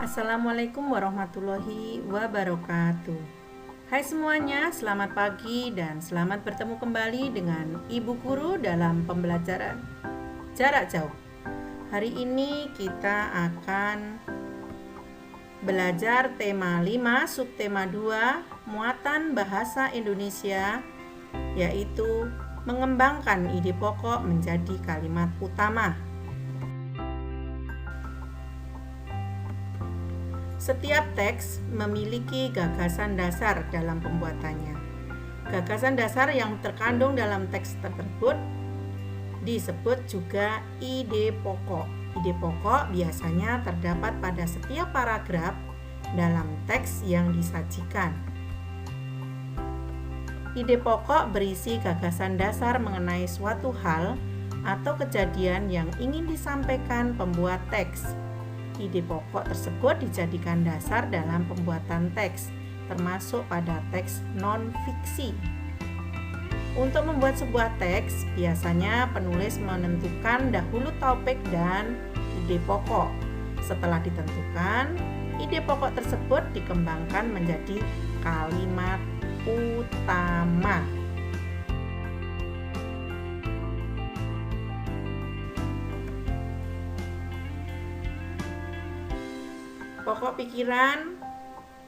Assalamualaikum warahmatullahi wabarakatuh. Hai semuanya, selamat pagi dan selamat bertemu kembali dengan Ibu Guru dalam pembelajaran jarak jauh. Hari ini kita akan belajar tema 5, subtema 2, muatan bahasa Indonesia, yaitu mengembangkan ide pokok menjadi kalimat utama. Setiap teks memiliki gagasan dasar dalam pembuatannya. Gagasan dasar yang terkandung dalam teks tersebut disebut juga ide pokok. Ide pokok biasanya terdapat pada setiap paragraf dalam teks yang disajikan. Ide pokok berisi gagasan dasar mengenai suatu hal atau kejadian yang ingin disampaikan pembuat teks. Ide pokok tersebut dijadikan dasar dalam pembuatan teks, termasuk pada teks non-fiksi. Untuk membuat sebuah teks, biasanya penulis menentukan dahulu topik dan ide pokok. Setelah ditentukan, ide pokok tersebut dikembangkan menjadi kalimat utama. Pokok pikiran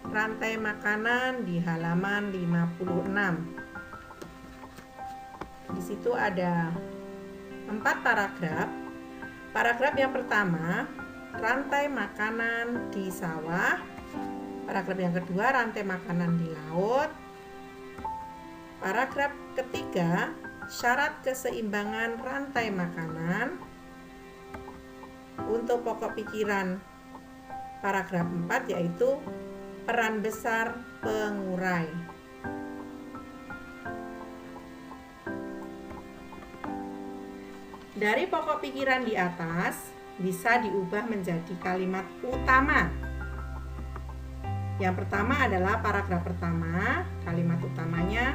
rantai makanan di halaman 56. Di situ ada 4 paragraf. Paragraf yang pertama, rantai makanan di sawah. Paragraf yang kedua, rantai makanan di laut. Paragraf ketiga, syarat keseimbangan rantai makanan. Untuk pokok pikiran paragraf 4 yaitu peran besar pengurai. Dari pokok pikiran di atas bisa diubah menjadi kalimat utama. Yang pertama adalah paragraf pertama, kalimat utamanya: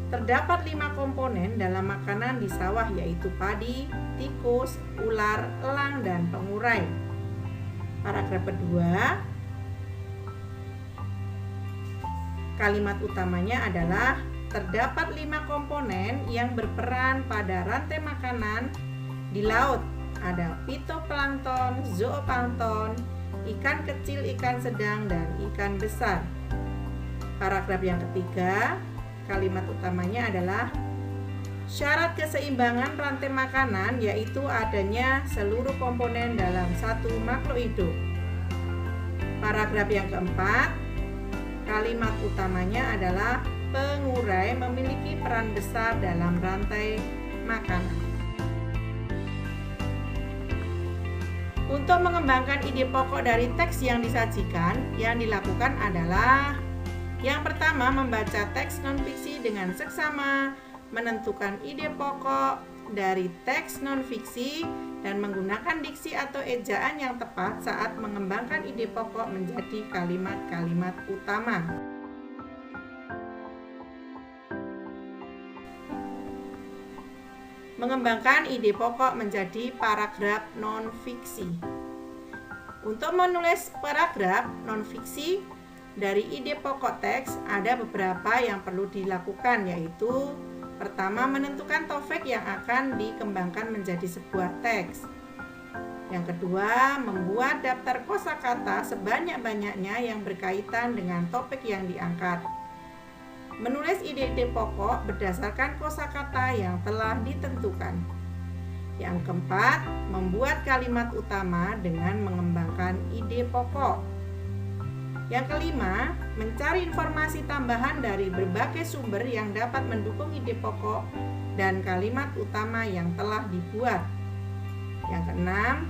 terdapat 5 komponen dalam makanan di sawah, yaitu padi, tikus, ular, elang, dan pengurai. Paragraf kedua, kalimat utamanya adalah terdapat 5 komponen yang berperan pada rantai makanan di laut. Ada fitoplankton, zooplankton, ikan kecil, ikan sedang, dan ikan besar. Paragraf yang ketiga, kalimat utamanya adalah syarat keseimbangan rantai makanan, yaitu adanya seluruh komponen dalam satu makhluk hidup. Paragraf yang keempat, kalimat utamanya adalah pengurai memiliki peran besar dalam rantai makanan. Untuk mengembangkan ide pokok dari teks yang disajikan, yang dilakukan adalah: yang pertama, membaca teks non-fiksi dengan seksama, menentukan ide pokok dari teks non-fiksi, dan menggunakan diksi atau ejaan yang tepat saat mengembangkan ide pokok menjadi kalimat-kalimat utama. Mengembangkan ide pokok menjadi paragraf non-fiksi. Untuk menulis paragraf non-fiksi dari ide pokok teks, ada beberapa yang perlu dilakukan, yaitu: pertama, menentukan topik yang akan dikembangkan menjadi sebuah teks. Yang kedua, membuat daftar kosakata sebanyak-banyaknya yang berkaitan dengan topik yang diangkat. Menulis ide-ide pokok berdasarkan kosakata yang telah ditentukan. Yang keempat, membuat kalimat utama dengan mengembangkan ide pokok. Yang kelima, mencari informasi tambahan dari berbagai sumber yang dapat mendukung ide pokok dan kalimat utama yang telah dibuat. Yang keenam,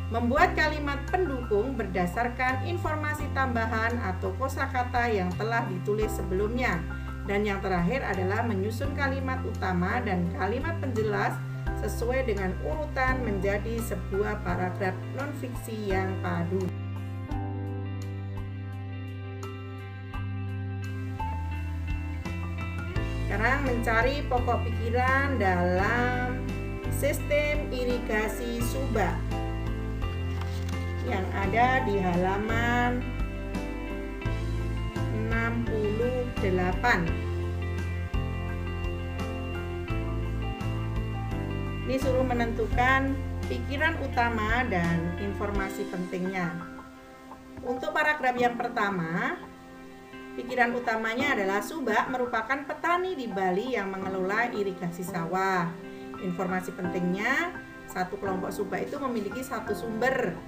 membuat kalimat pendukung berdasarkan informasi tambahan atau kosakata yang telah ditulis sebelumnya. Dan yang terakhir adalah menyusun kalimat utama dan kalimat penjelas sesuai dengan urutan menjadi sebuah paragraf non-fiksi yang padu. Sekarang mencari pokok pikiran dalam sistem irigasi Subak. yang ada di halaman 68. Ini suruh menentukan pikiran utama dan informasi pentingnya. Untuk paragraf yang pertama, pikiran utamanya adalah Subak merupakan petani di Bali yang mengelola irigasi sawah. Informasi pentingnya, satu kelompok Subak itu memiliki satu sumber.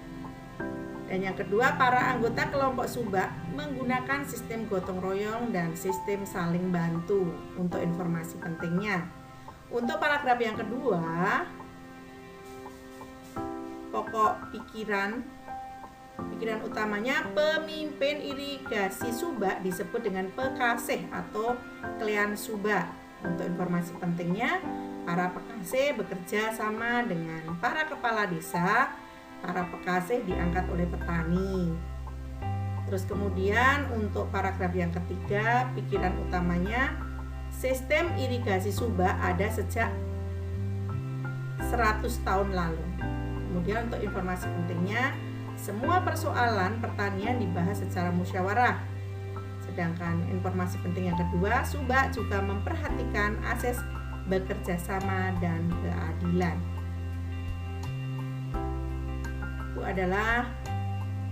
Dan yang kedua, para anggota kelompok Subak menggunakan sistem gotong royong dan sistem saling bantu untuk informasi pentingnya. Untuk paragraf yang kedua, pokok pikiran utamanya pemimpin irigasi Subak disebut dengan pekasih atau Klean Subak. Untuk informasi pentingnya, para pekasih bekerja sama dengan para kepala desa. Para pekasih diangkat oleh petani. Terus kemudian untuk paragraf yang ketiga, pikiran utamanya sistem irigasi Subak ada sejak 100 tahun lalu. Kemudian untuk informasi pentingnya, semua persoalan pertanian dibahas secara musyawarah. Sedangkan informasi penting yang kedua, Subak juga memperhatikan asas bekerja sama dan keadilan. Itu adalah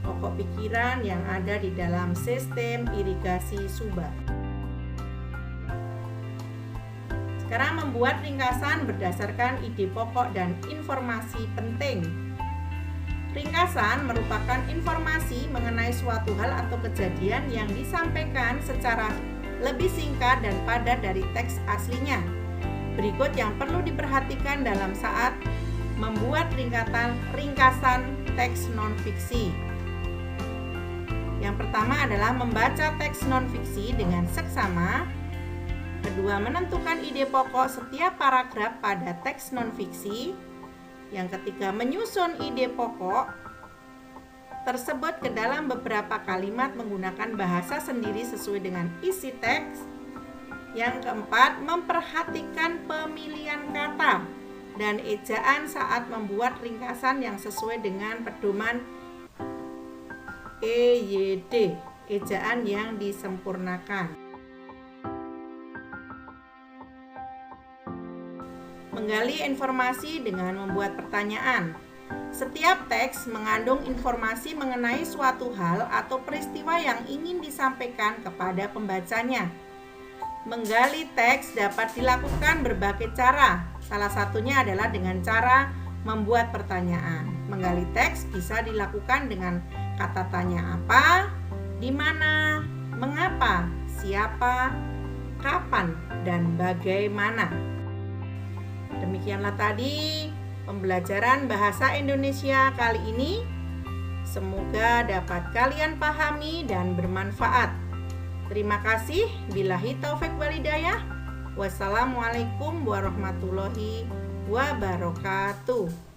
pokok pikiran yang ada di dalam sistem irigasi Subak. Sekarang membuat ringkasan berdasarkan ide pokok dan informasi penting. Ringkasan merupakan informasi mengenai suatu hal atau kejadian yang disampaikan secara lebih singkat dan padat dari teks aslinya. Berikut yang perlu diperhatikan dalam saat membuat ringkasan teks non-fiksi. Yang pertama adalah membaca teks non-fiksi dengan seksama. Kedua, menentukan ide pokok setiap paragraf pada teks non-fiksi. Yang ketiga, menyusun ide pokok tersebut ke dalam beberapa kalimat menggunakan bahasa sendiri sesuai dengan isi teks. Yang keempat, memperhatikan pemilihan kata dan ejaan saat membuat ringkasan yang sesuai dengan pedoman EYD, ejaan yang disempurnakan. Menggali informasi dengan membuat pertanyaan. Setiap teks mengandung informasi mengenai suatu hal atau peristiwa yang ingin disampaikan kepada pembacanya. Menggali teks dapat dilakukan berbagai cara. Salah satunya adalah dengan cara membuat pertanyaan. Menggali teks bisa dilakukan dengan kata tanya apa, di mana, mengapa, siapa, kapan, dan bagaimana. Demikianlah tadi pembelajaran bahasa Indonesia kali ini. Semoga dapat kalian pahami dan bermanfaat. Terima kasih. Billahi taufik wal hidayah. Wassalamualaikum warahmatullahi wabarakatuh.